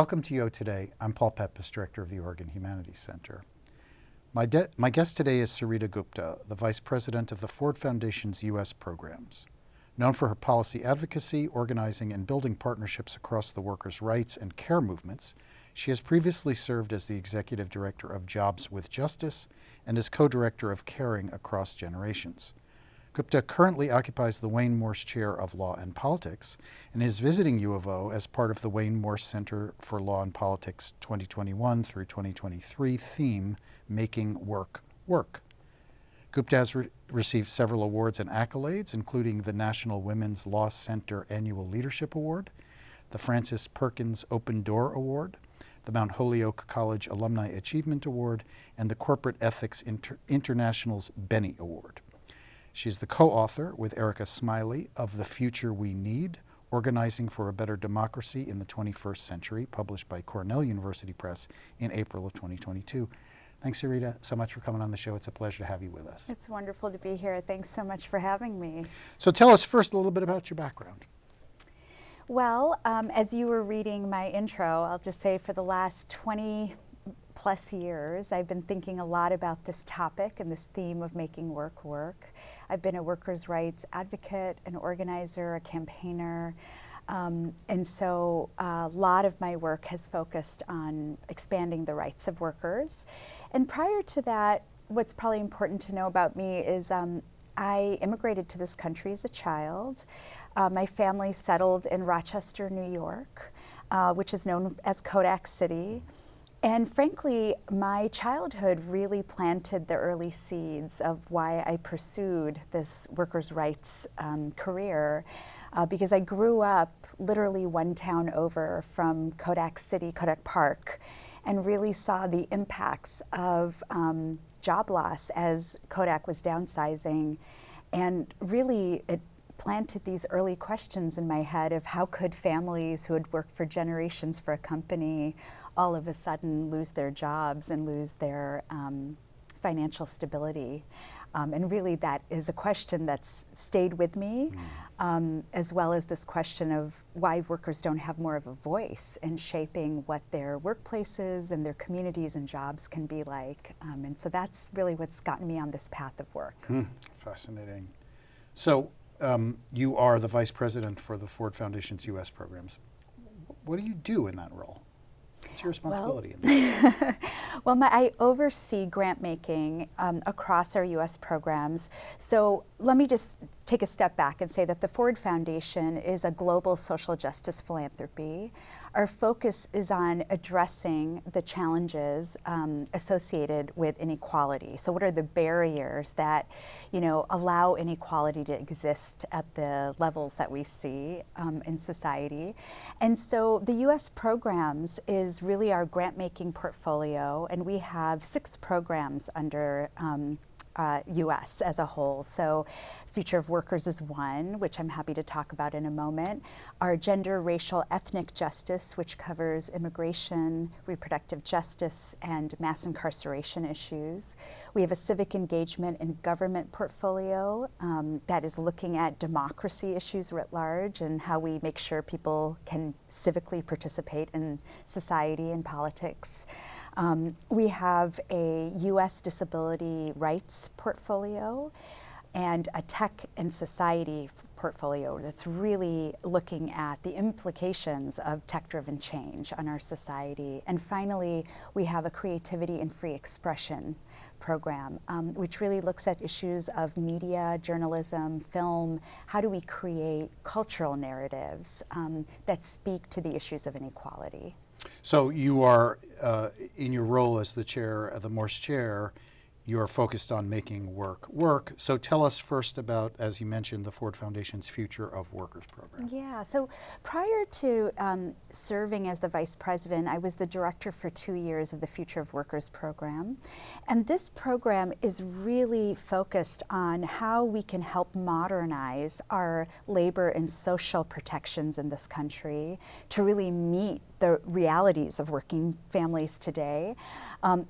Welcome to Yo Today. I'm Paul Pepis, Director of the Oregon Humanities Center. My guest today is Sarita Gupta, the Vice President of the Ford Foundation's U.S. programs. Known for her policy advocacy, organizing, and building partnerships across the workers' rights and care movements, she has previously served as the Executive Director of Jobs with Justice and as Co-Director of Caring Across Generations. Gupta currently occupies the Wayne Morse Chair of Law and Politics and is visiting U of O as part of the Wayne Morse Center for Law and Politics 2021 through 2023 theme, Making Work Work. Gupta has received several awards and accolades, including the National Women's Law Center Annual Leadership Award, the Francis Perkins Open Door Award, the Mount Holyoke College Alumni Achievement Award, and the Corporate Ethics International's Benny Award. She's the co-author with Erika Smiley of The Future We Need, Organizing for a Better Democracy in the 21st Century, published by Cornell University Press in April of 2022. Thanks, Sarita, so much for coming on the show. It's a pleasure to have you with us. It's wonderful to be here. Thanks so much for having me. So tell us first a little bit about your background. Well, as you were reading my intro, I'll just say for the last 20 plus years, I've been thinking a lot about this topic and this theme of making work work. I've been a workers' rights advocate, an organizer, a campaigner, and so a lot of my work has focused on expanding the rights of workers. And prior to that, what's probably important to know about me is I immigrated to this country as a child. My family settled in Rochester, New York, which is known as Kodak City. And frankly, my childhood really planted the early seeds of why I pursued this workers' rights career, because I grew up literally one town over from Kodak City, Kodak Park, and really saw the impacts of job loss as Kodak was downsizing. And really, it planted these early questions in my head of how could families who had worked for generations for a company all of a sudden lose their jobs and lose their financial stability. And really that is a question that's stayed with me, as well as this question of why workers don't have more of a voice in shaping what their workplaces and their communities and jobs can be like. And so that's really what's gotten me on this path of work. Fascinating. So you are the Vice President for the Ford Foundation's U.S. programs. What do you do in that role? What's your responsibility in that? Well, I oversee grant making across our U.S. programs. So let me just take a step back and say that the Ford Foundation is a global social justice philanthropy. Our focus is on addressing the challenges associated with inequality. So what are the barriers that, allow inequality to exist at the levels that we see in society? And so the U.S. programs is really our grant-making portfolio, and we have 6 programs under U.S. as a whole. So Future of Workers is one, which I'm happy to talk about in a moment. Our Gender, Racial, Ethnic Justice, which covers immigration, reproductive justice, and mass incarceration issues. We have a Civic Engagement and Government portfolio that is looking at democracy issues writ large and how we make sure people can civically participate in society and politics. We have a U.S. disability rights portfolio and a tech and society portfolio that's really looking at the implications of tech-driven change on our society. And finally, we have a creativity and free expression program, which really looks at issues of media, journalism, film. How do we create cultural narratives that speak to the issues of inequality? So you are, in your role as the chair, the Morse Chair, you are focused on making work work. So tell us first about, as you mentioned, the Ford Foundation's Future of Workers program. Yeah, so prior to serving as the vice president, I was the director for 2 years of the Future of Workers program. And this program is really focused on how we can help modernize our labor and social protections in this country to really meet the realities of working families today,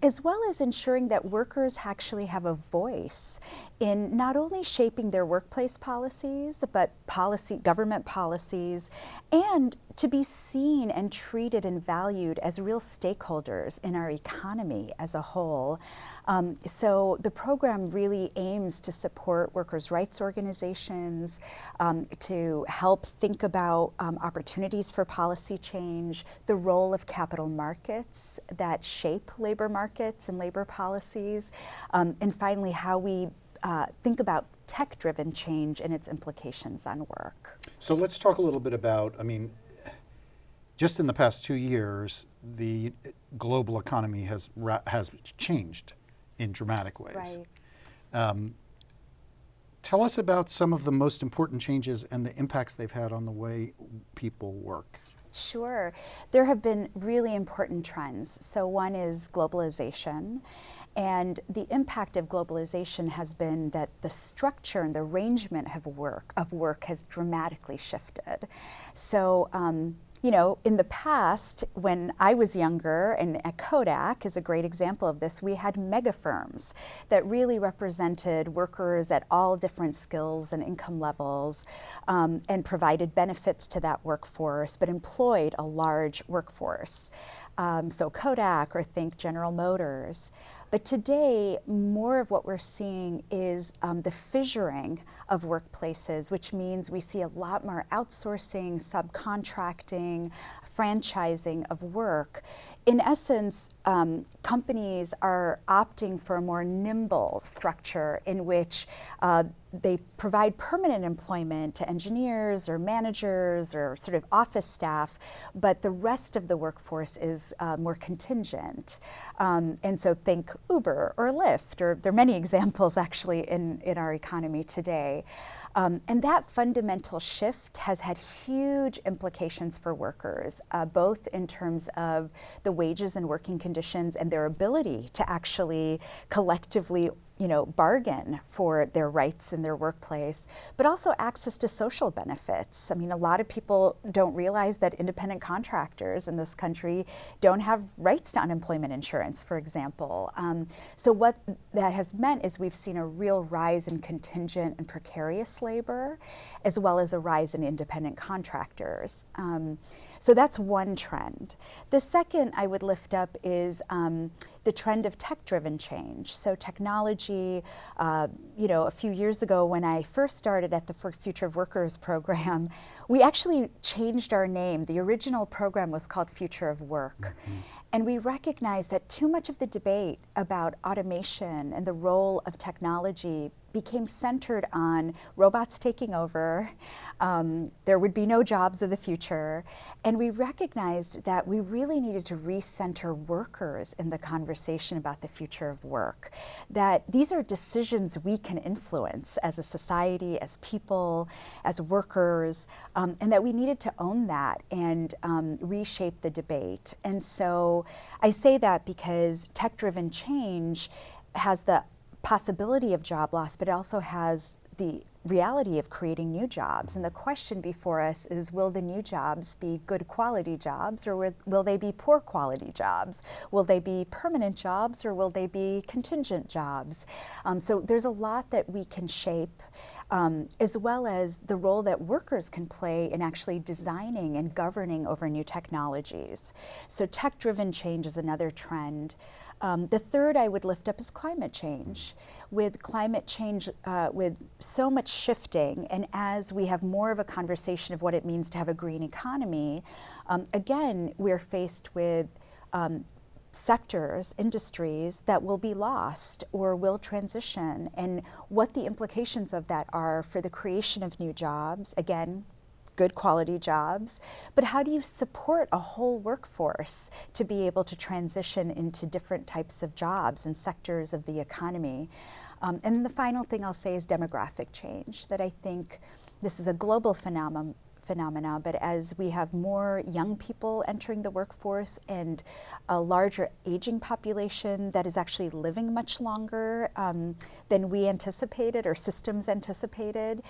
as well as ensuring that workers actually have a voice in not only shaping their workplace policies, but government policies, and to be seen and treated and valued as real stakeholders in our economy as a whole. So the program really aims to support workers' rights organizations, to help think about opportunities for policy change, the role of capital markets that shape labor markets and labor policies, and finally how we think about tech-driven change and its implications on work. So let's talk a little bit about, just in the past 2 years, the global economy has changed in dramatic ways. Right. Tell us about some of the most important changes and the impacts they've had on the way people work. Sure. There have been really important trends. So one is globalization. And the impact of globalization has been that the structure and the arrangement of work has dramatically shifted. So, in the past, when I was younger, and at Kodak is a great example of this, we had mega firms that really represented workers at all different skills and income levels, and provided benefits to that workforce, but employed a large workforce. So Kodak, or think General Motors. But today, more of what we're seeing is the fissuring of workplaces, which means we see a lot more outsourcing, subcontracting, franchising of work. In essence, companies are opting for a more nimble structure in which they provide permanent employment to engineers or managers or sort of office staff, but the rest of the workforce is more contingent. And so think Uber or Lyft, or there are many examples actually in our economy today. And that fundamental shift has had huge implications for workers, both in terms of the wages and working conditions and their ability to actually collectively bargain for their rights in their workplace, but also access to social benefits. A lot of people don't realize that independent contractors in this country don't have rights to unemployment insurance, for example. So what that has meant is we've seen a real rise in contingent and precarious labor, as well as a rise in independent contractors. So that's one trend. The second I would lift up is the trend of tech-driven change. So technology, a few years ago when I first started at the Future of Workers program, we actually changed our name. The original program was called Future of Work. Mm-hmm. And we recognized that too much of the debate about automation and the role of technology became centered on robots taking over. There would be no jobs of the future. And we recognized that we really needed to recenter workers in the conversation about the future of work. That these are decisions we can influence as a society, as people, as workers, and that we needed to own that and reshape the debate. And so I say that because tech-driven change has the possibility of job loss, but it also has the reality of creating new jobs. And the question before us is, will the new jobs be good quality jobs, or will they be poor quality jobs? Will they be permanent jobs, or will they be contingent jobs? So there's a lot that we can shape, as well as the role that workers can play in actually designing and governing over new technologies. So tech-driven change is another trend. The third I would lift up is climate change. With climate change, with so much shifting, and as we have more of a conversation of what it means to have a green economy, again, we're faced with sectors, industries that will be lost or will transition, and what the implications of that are for the creation of new jobs, again, good quality jobs, but how do you support a whole workforce to be able to transition into different types of jobs and sectors of the economy? And the final thing I'll say is demographic change, that I think this is a global phenomena, but as we have more young people entering the workforce and a larger aging population that is actually living much longer than we anticipated or systems anticipated,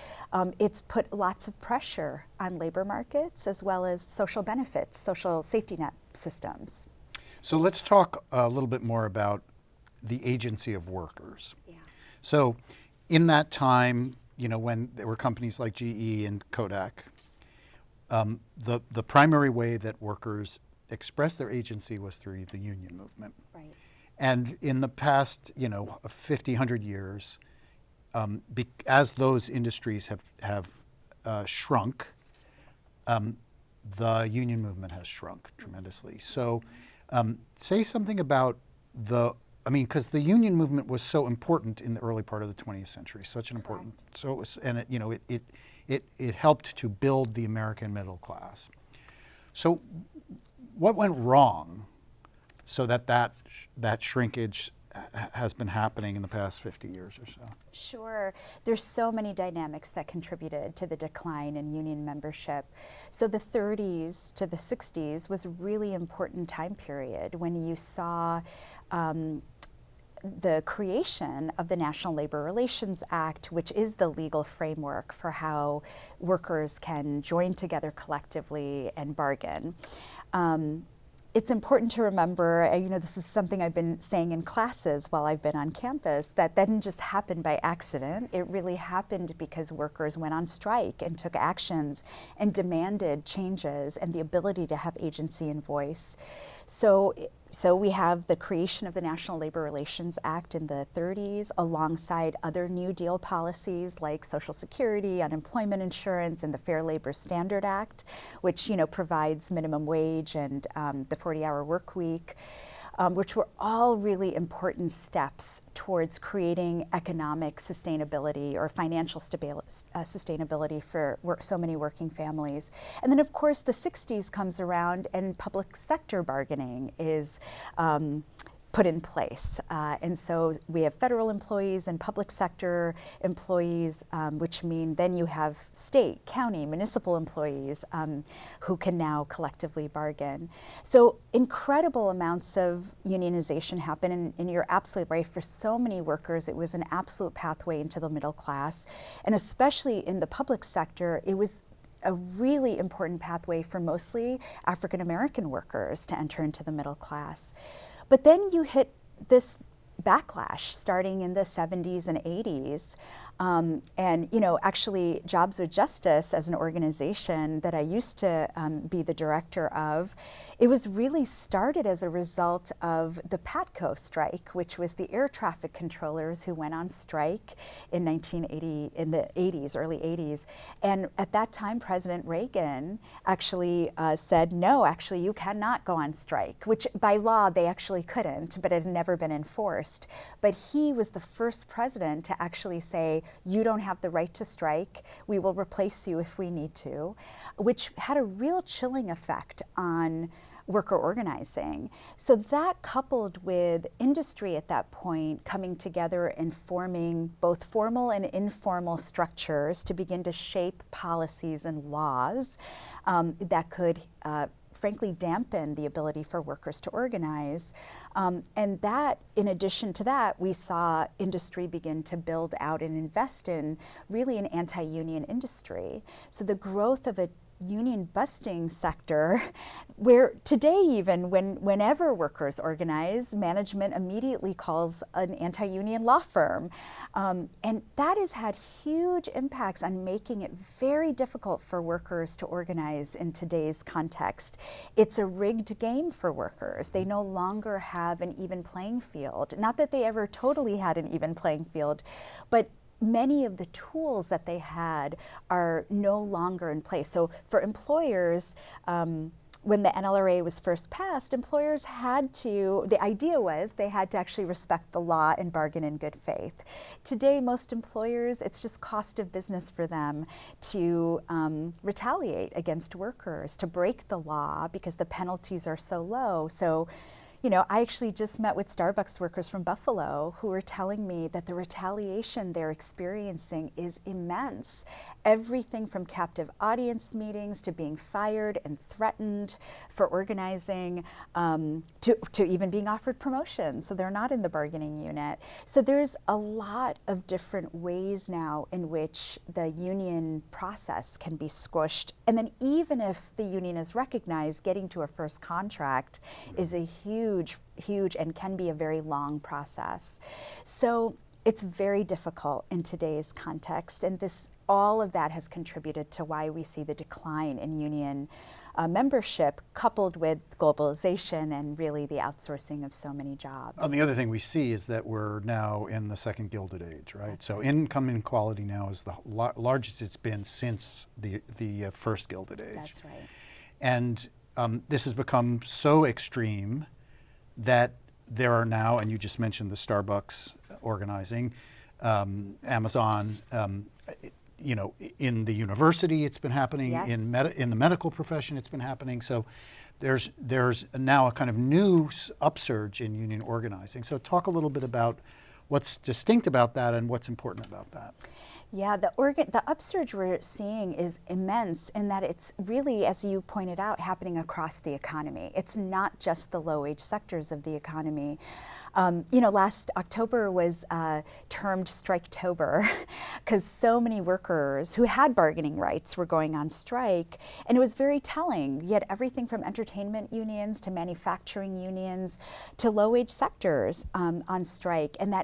it's put lots of pressure on labor markets as well as social benefits, social safety net systems. So let's talk a little bit more about the agency of workers. Yeah. So in that time, when there were companies like GE and Kodak, the primary way that workers expressed their agency was through the union movement. Right. And in the past, 50, 100 years, as those industries have shrunk, the union movement has shrunk tremendously. So say something about because the union movement was so important in the early part of the 20th century, such an important, Correct. so it was, and it helped to build the American middle class. So what went wrong so that shrinkage has been happening in the past 50 years or so? Sure. There's so many dynamics that contributed to the decline in union membership. So the 30s to the 60s was a really important time period when you saw the creation of the National Labor Relations Act, which is the legal framework for how workers can join together collectively and bargain. It's important to remember, this is something I've been saying in classes while I've been on campus, that didn't just happen by accident. It really happened because workers went on strike and took actions and demanded changes and the ability to have agency and voice. So we have the creation of the National Labor Relations Act in the 30s alongside other New Deal policies like Social Security, unemployment insurance, and the Fair Labor Standard Act, which provides minimum wage and the 40-hour work week, which were all really important steps towards creating economic sustainability or financial sustainability for so many working families. And then, of course, the 60s comes around and public sector bargaining is put in place. And so we have federal employees and public sector employees, which mean then you have state, county, municipal employees who can now collectively bargain. So incredible amounts of unionization happen, and you're absolutely right. For so many workers, it was an absolute pathway into the middle class. And especially in the public sector, it was a really important pathway for mostly African American workers to enter into the middle class. But then you hit this backlash starting in the 70s and 80s. Actually, Jobs with Justice as an organization that I used to be the director of, it was really started as a result of the PATCO strike, which was the air traffic controllers who went on strike in 1980, in the 80s, early 80s. And at that time, President Reagan actually said, no, actually, you cannot go on strike, which by law they actually couldn't, but it had never been enforced. But he was the first president to actually say, you don't have the right to strike, we will replace you if we need to, which had a real chilling effect on worker organizing. So that coupled with industry at that point coming together and forming both formal and informal structures to begin to shape policies and laws that could frankly dampen the ability for workers to organize. And that, in addition to that, we saw industry begin to build out and invest in really an anti-union industry. So the growth of a union busting sector, where today even whenever workers organize, management immediately calls an anti-union law firm. And that has had huge impacts on making it very difficult for workers to organize in today's context. It's a rigged game for workers. They no longer have an even playing field. Not that they ever totally had an even playing field, but many of the tools that they had are no longer in place. So for employers, when the NLRA was first passed, employers had to, the idea was they had to actually respect the law and bargain in good faith. Today, most employers, it's just cost of business for them to retaliate against workers, to break the law because the penalties are so low. So, I actually just met with Starbucks workers from Buffalo who were telling me that the retaliation they're experiencing is immense. Everything from captive audience meetings to being fired and threatened for organizing to even being offered promotion. So they're not in the bargaining unit. So there's a lot of different ways now in which the union process can be squished. And then even if the union is recognized, getting to a first contract is a huge and can be a very long process. So it's very difficult in today's context, and all of that has contributed to why we see the decline in union membership, coupled with globalization and really the outsourcing of so many jobs. And the other thing we see is that we're now in the second Gilded Age, right? So income inequality now is the largest it's been since the first Gilded Age. That's right. And this has become so extreme that there are now, and you just mentioned the Starbucks organizing, Amazon, in the university it's been happening, Yes. in the medical profession it's been happening. So there's now a kind of new upsurge in union organizing. So talk a little bit about what's distinct about that and what's important about that. Yeah, the upsurge we're seeing is immense in that it's really, as you pointed out, happening across the economy. It's not just the low-wage sectors of the economy. Last October was termed Striketober because so many workers who had bargaining rights were going on strike, and it was very telling. You had everything from entertainment unions to manufacturing unions to low-wage sectors on strike, and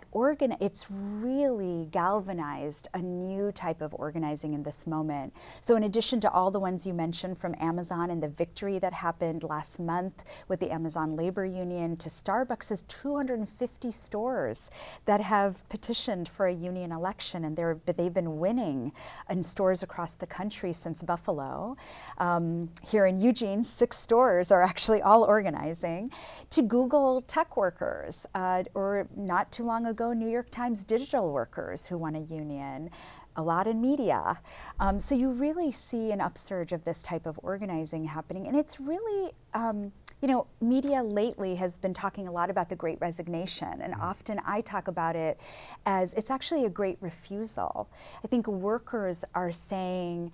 it's really galvanized a new type of organizing in this moment. So in addition to all the ones you mentioned from Amazon and the victory that happened last month with the Amazon Labor Union, to Starbucks has 250 stores that have petitioned for a union election, and they've been winning in stores across the country since Buffalo. Here in Eugene, 6 stores are actually all organizing. To Google tech workers, or not too long ago, New York Times digital workers who won a union. A lot in media. So you really see an upsurge of this type of organizing happening. And it's really, media lately has been talking a lot about the Great Resignation. And often I talk about it as it's actually a great refusal. I think workers are saying,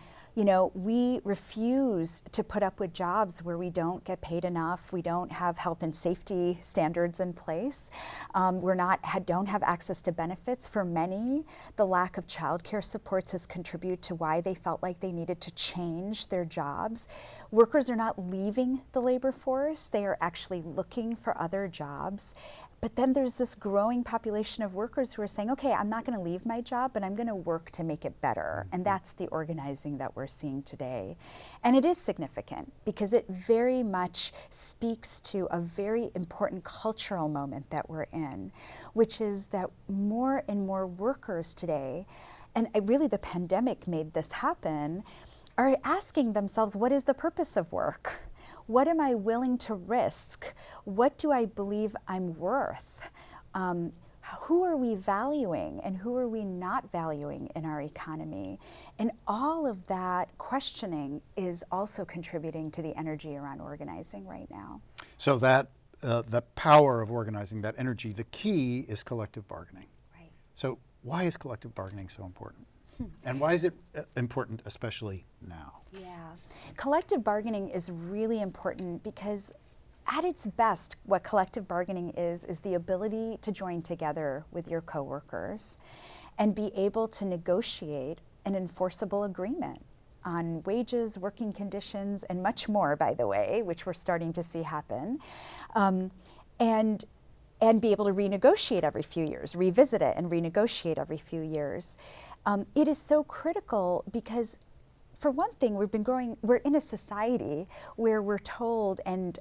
we refuse to put up with jobs where we don't get paid enough, we don't have health and safety standards in place, don't have access to benefits. For many, the lack of childcare supports has contributed to why they felt like they needed to change their jobs. Workers are not leaving the labor force, they are actually looking for other jobs. But then there's this growing population of workers who are saying, okay, I'm not going to leave my job, but I'm going to work to make it better. And that's the organizing that we're seeing today. And it is significant because it very much speaks to a very important cultural moment that we're in, which is that more and more workers today, and really the pandemic made this happen, are asking themselves, what is the purpose of work? What am I willing to risk? What do I believe I'm worth? Who are we valuing and who are we not valuing in our economy? And all of that questioning is also contributing to the energy around organizing right now. So that the power of organizing, that energy, the key is collective bargaining. Right. So why is collective bargaining so important? And why is it important, especially now? Yeah. Collective bargaining is really important because at its best, what collective bargaining is the ability to join together with your coworkers and be able to negotiate an enforceable agreement on wages, working conditions, and much more, by the way, which we're starting to see happen. And be able to renegotiate every few years, revisit it and renegotiate every few years. It is so critical because, for one thing, we're in a society where we're told and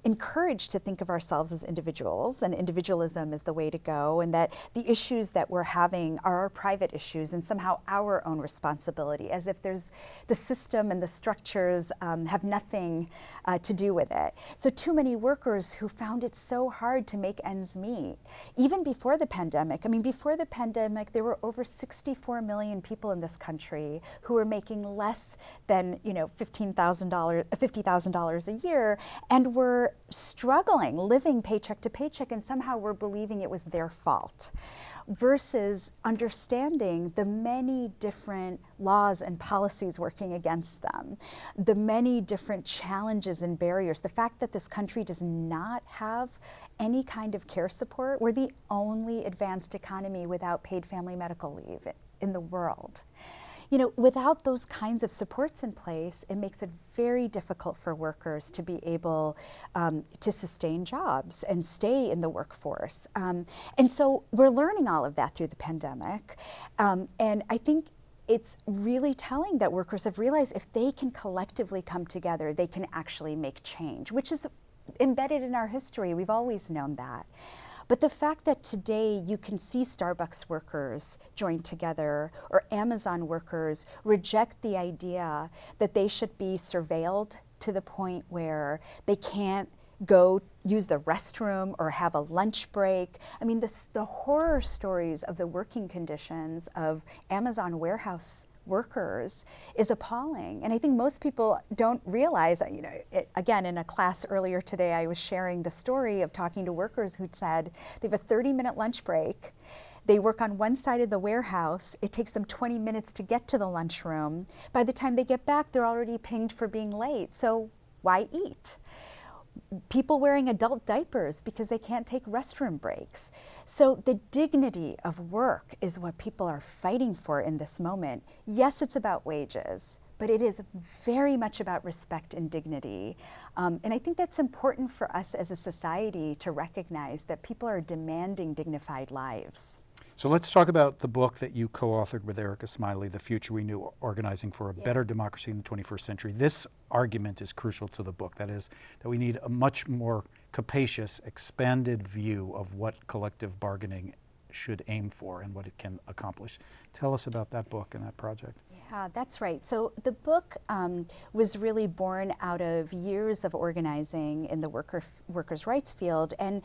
encouraged to think of ourselves as individuals, and individualism is the way to go, and that the issues that we're having are our private issues and somehow our own responsibility, as if there's the system and the structures have nothing to do with it. So too many workers who found it so hard to make ends meet. Even before the pandemic, there were over 64 million people in this country who were making less than $50,000 a year and were struggling, living paycheck to paycheck, and somehow we're believing it was their fault, versus understanding the many different laws and policies working against them, the many different challenges and barriers, the fact that this country does not have any kind of care support. We're the only advanced economy without paid family medical leave in the world. without those kinds of supports in place, it makes it very difficult for workers to be able to sustain jobs and stay in the workforce. And so we're learning all of that through the pandemic. And I think it's really telling that workers have realized if they can collectively come together, they can actually make change, which is embedded in our history. We've always known that. But the fact that today you can see Starbucks workers join together or Amazon workers reject the idea that they should be surveilled to the point where they can't go use the restroom or have a lunch break. I mean, the horror stories of the working conditions of Amazon warehouse workers is appalling. And I think most people don't realize, again, in a class earlier today, I was sharing the story of talking to workers who'd said they have a 30-minute lunch break. They work on one side of the warehouse. It takes them 20 minutes to get to the lunchroom. By the time they get back, they're already pinged for being late. So why eat? People wearing adult diapers because they can't take restroom breaks. So the dignity of work is what people are fighting for in this moment. Yes, it's about wages, but it is very much about respect and dignity. And I think that's important for us as a society to recognize that people are demanding dignified lives. So let's talk about the book that you co-authored with Erika Smiley, The Future We Knew, Organizing for a Better Democracy in the 21st Century. This argument is crucial to the book. That is, that we need a much more capacious, expanded view of what collective bargaining should aim for and what it can accomplish. Tell us about that book and that project. Yeah, that's right. So the book was really born out of years of organizing in the workers' rights field, and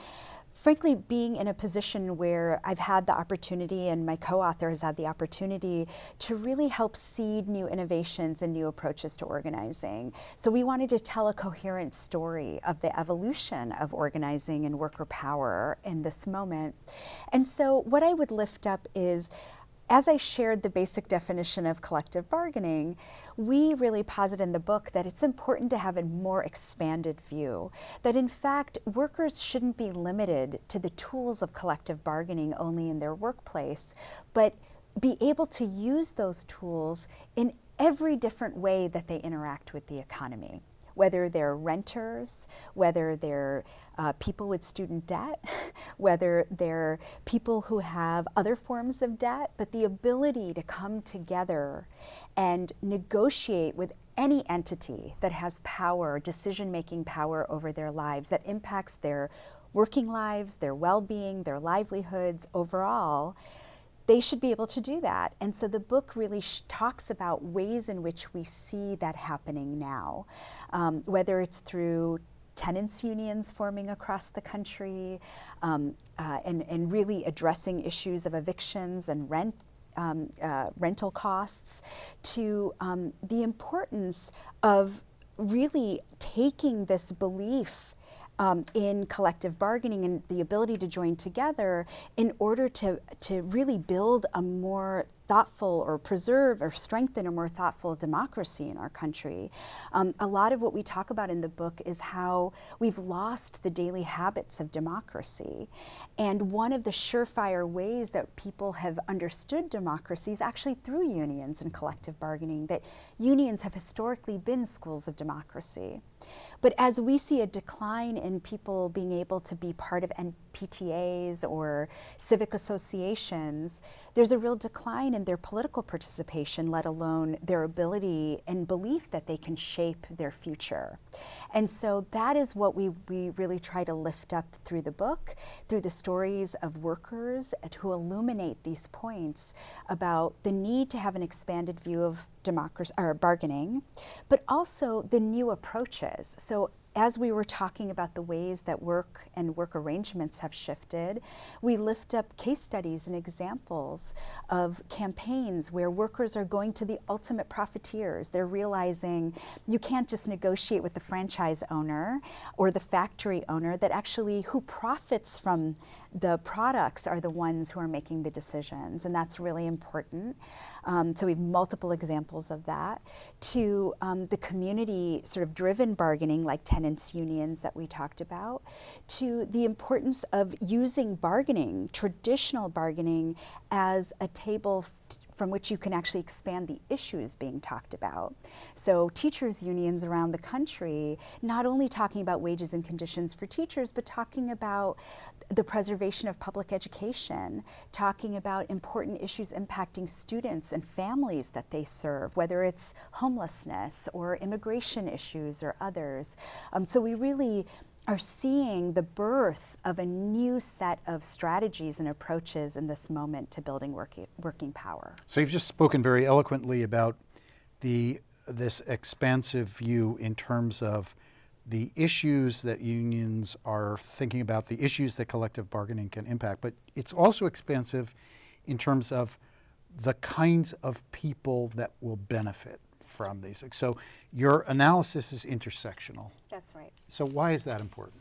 frankly, being in a position where I've had the opportunity, and my co-author has had the opportunity, to really help seed new innovations and new approaches to organizing. So we wanted to tell a coherent story of the evolution of organizing and worker power in this moment. And so what I would lift up is, as I shared the basic definition of collective bargaining, we really posit in the book that it's important to have a more expanded view, that in fact, workers shouldn't be limited to the tools of collective bargaining only in their workplace, but be able to use those tools in every different way that they interact with the economy. Whether they're renters, whether they're people with student debt, whether they're people who have other forms of debt, but the ability to come together and negotiate with any entity that has power, decision-making power over their lives, that impacts their working lives, their well-being, their livelihoods overall, they should be able to do that. And so the book really talks about ways in which we see that happening now, whether it's through tenants unions forming across the country, and really addressing issues of evictions and rental costs, to the importance of really taking this belief in collective bargaining and the ability to join together in order to really build a more thoughtful or preserve or strengthen a more thoughtful democracy in our country. A lot of what we talk about in the book is how we've lost the daily habits of democracy. And one of the surefire ways that people have understood democracy is actually through unions and collective bargaining, that unions have historically been schools of democracy. But as we see a decline in people being able to be part of PTAs or civic associations, there's a real decline in their political participation, let alone their ability and belief that they can shape their future. And so that is what we really try to lift up through the book, through the stories of workers who illuminate these points about the need to have an expanded view of democracy or bargaining, but also the new approaches. So as we were talking about the ways that work and work arrangements have shifted, we lift up case studies and examples of campaigns where workers are going to the ultimate profiteers. They're realizing you can't just negotiate with the franchise owner or the factory owner, that actually who profits from the products are the ones who are making the decisions, and that's really important. So we have multiple examples of that. To the community sort of driven bargaining like tenants unions that we talked about, to the importance of using bargaining, traditional bargaining, as a table from which you can actually expand the issues being talked about. So teachers' unions around the country, not only talking about wages and conditions for teachers, but talking about the preservation of public education, talking about important issues impacting students and families that they serve, whether it's homelessness or immigration issues or others. So we really are seeing the birth of a new set of strategies and approaches in this moment to building working power. So you've just spoken very eloquently about this expansive view in terms of the issues that unions are thinking about, the issues that collective bargaining can impact, but it's also expansive in terms of the kinds of people that will benefit from these things. So your analysis is intersectional. That's right. So why is that important?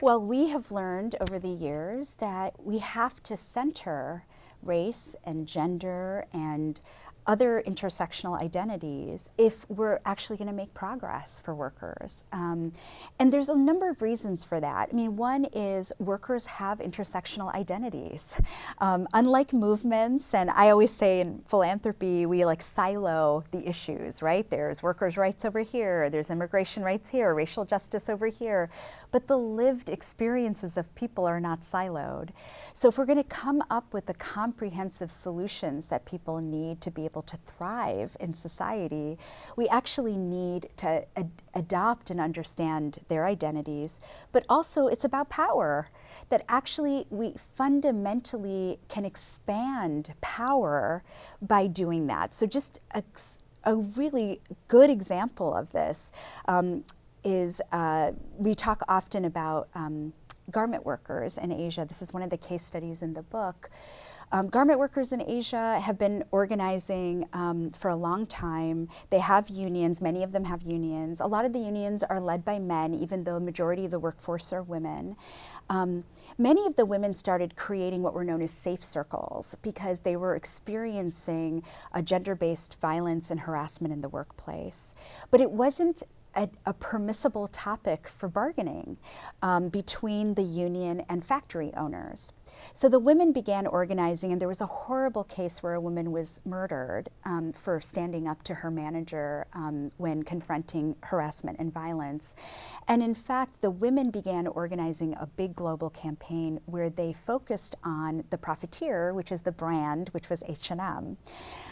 Well, we have learned over the years that we have to center race and gender and other intersectional identities if we're actually going to make progress for workers. And there's a number of reasons for that. I mean, one is workers have intersectional identities. Unlike movements, and I always say in philanthropy, we like silo the issues, right? There's workers' rights over here, there's immigration rights here, racial justice over here, but the lived experiences of people are not siloed. So if we're going to come up with the comprehensive solutions that people need to be able to thrive in society, we actually need to adopt and understand their identities, but also it's about power, that actually we fundamentally can expand power by doing that. So just a really good example of this is we talk often about garment workers in Asia. This is one of the case studies in the book. Garment workers in Asia have been organizing for a long time. They have unions, many of them have unions. A lot of the unions are led by men, even though a majority of the workforce are women. Many of the women started creating what were known as safe circles because they were experiencing gender-based violence and harassment in the workplace. But it wasn't a permissible topic for bargaining between the union and factory owners. So the women began organizing, and there was a horrible case where a woman was murdered for standing up to her manager when confronting harassment and violence. And in fact, the women began organizing a big global campaign where they focused on the profiteer, which is the brand, which was H&M.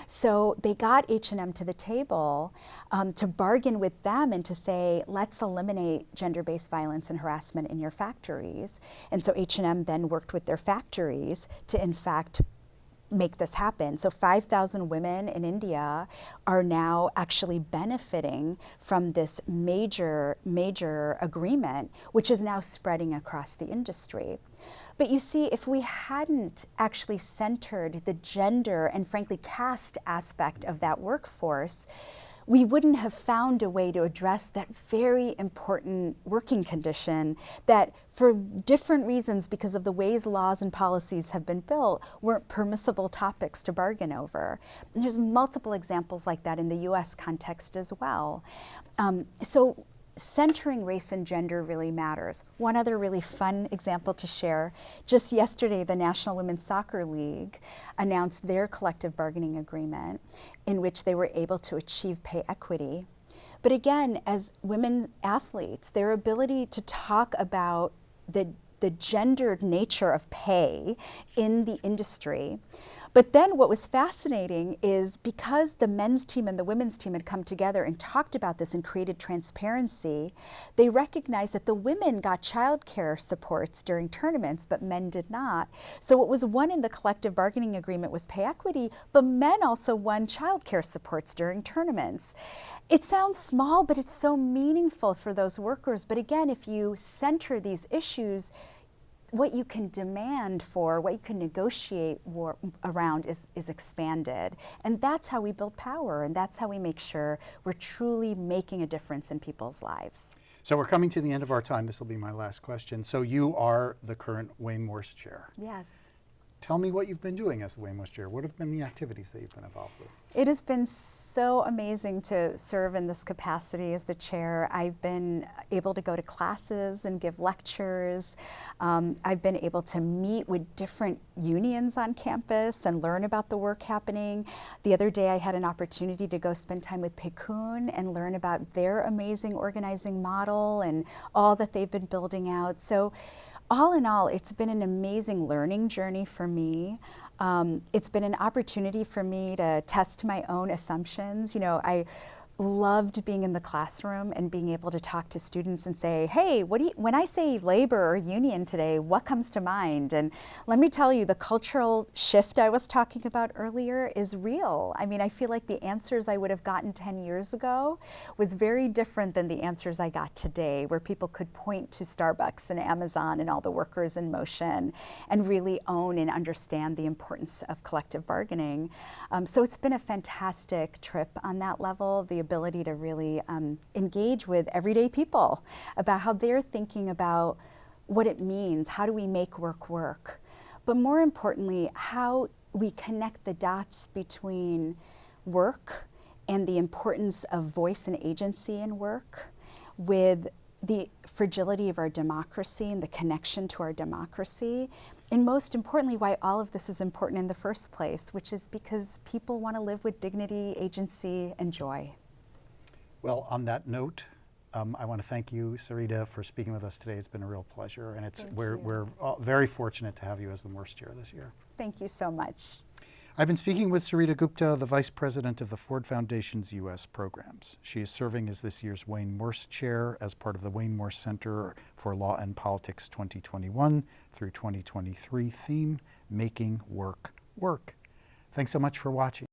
So they got H&M to the table to bargain with them and to say, let's eliminate gender-based violence and harassment in your factories. And so H&M then worked with their factories to, in fact, make this happen. So 5,000 women in India are now actually benefiting from this major agreement, which is now spreading across the industry. But you see, if we hadn't actually centered the gender and frankly caste aspect of that workforce, we wouldn't have found a way to address that very important working condition that for different reasons, because of the ways laws and policies have been built, weren't permissible topics to bargain over. And there's multiple examples like that in the US context as well. So centering race and gender really matters. One other really fun example to share, just yesterday the National Women's Soccer League announced their collective bargaining agreement in which they were able to achieve pay equity. But again, as women athletes, their ability to talk about the gendered nature of pay in the industry. But then what was fascinating is because the men's team and the women's team had come together and talked about this and created transparency, they recognized that the women got childcare supports during tournaments, but men did not. So what was won in the collective bargaining agreement was pay equity, but men also won childcare supports during tournaments. It sounds small, but it's so meaningful for those workers. But again, if you center these issues, what you can demand for, what you can negotiate around is expanded. And that's how we build power, and that's how we make sure we're truly making a difference in people's lives. So we're coming to the end of our time. This will be my last question. So you are the current Wayne Morse Chair. Yes. Tell me what you've been doing as the Wayne Morse Chair. What have been the activities that you've been involved with? It has been so amazing to serve in this capacity as the chair. I've been able to go to classes and give lectures. I've been able to meet with different unions on campus and learn about the work happening. The other day I had an opportunity to go spend time with Pekun and learn about their amazing organizing model and all that they've been building out. So all in all, it's been an amazing learning journey for me. It's been an opportunity for me to test my own assumptions. You know, I loved being in the classroom and being able to talk to students and say, hey, when I say labor or union today, what comes to mind? And let me tell you, the cultural shift I was talking about earlier is real. I mean, I feel like the answers I would have gotten 10 years ago was very different than the answers I got today, where people could point to Starbucks and Amazon and all the workers in motion and really own and understand the importance of collective bargaining. So it's been a fantastic trip on that level, the ability to really engage with everyday people about how they're thinking about what it means, how do we make work work, but more importantly, how we connect the dots between work and the importance of voice and agency in work with the fragility of our democracy and the connection to our democracy, and most importantly, why all of this is important in the first place, which is because people want to live with dignity, agency, and joy. Well, on that note, I want to thank you, Sarita, for speaking with us today. It's been a real pleasure, and we're very fortunate to have you as the Morse Chair this year. Thank you so much. I've been speaking with Sarita Gupta, the Vice President of the Ford Foundation's U.S. programs. She is serving as this year's Wayne Morse Chair as part of the Wayne Morse Center for Law and Politics 2021 through 2023 theme, Making Work Work. Thanks so much for watching.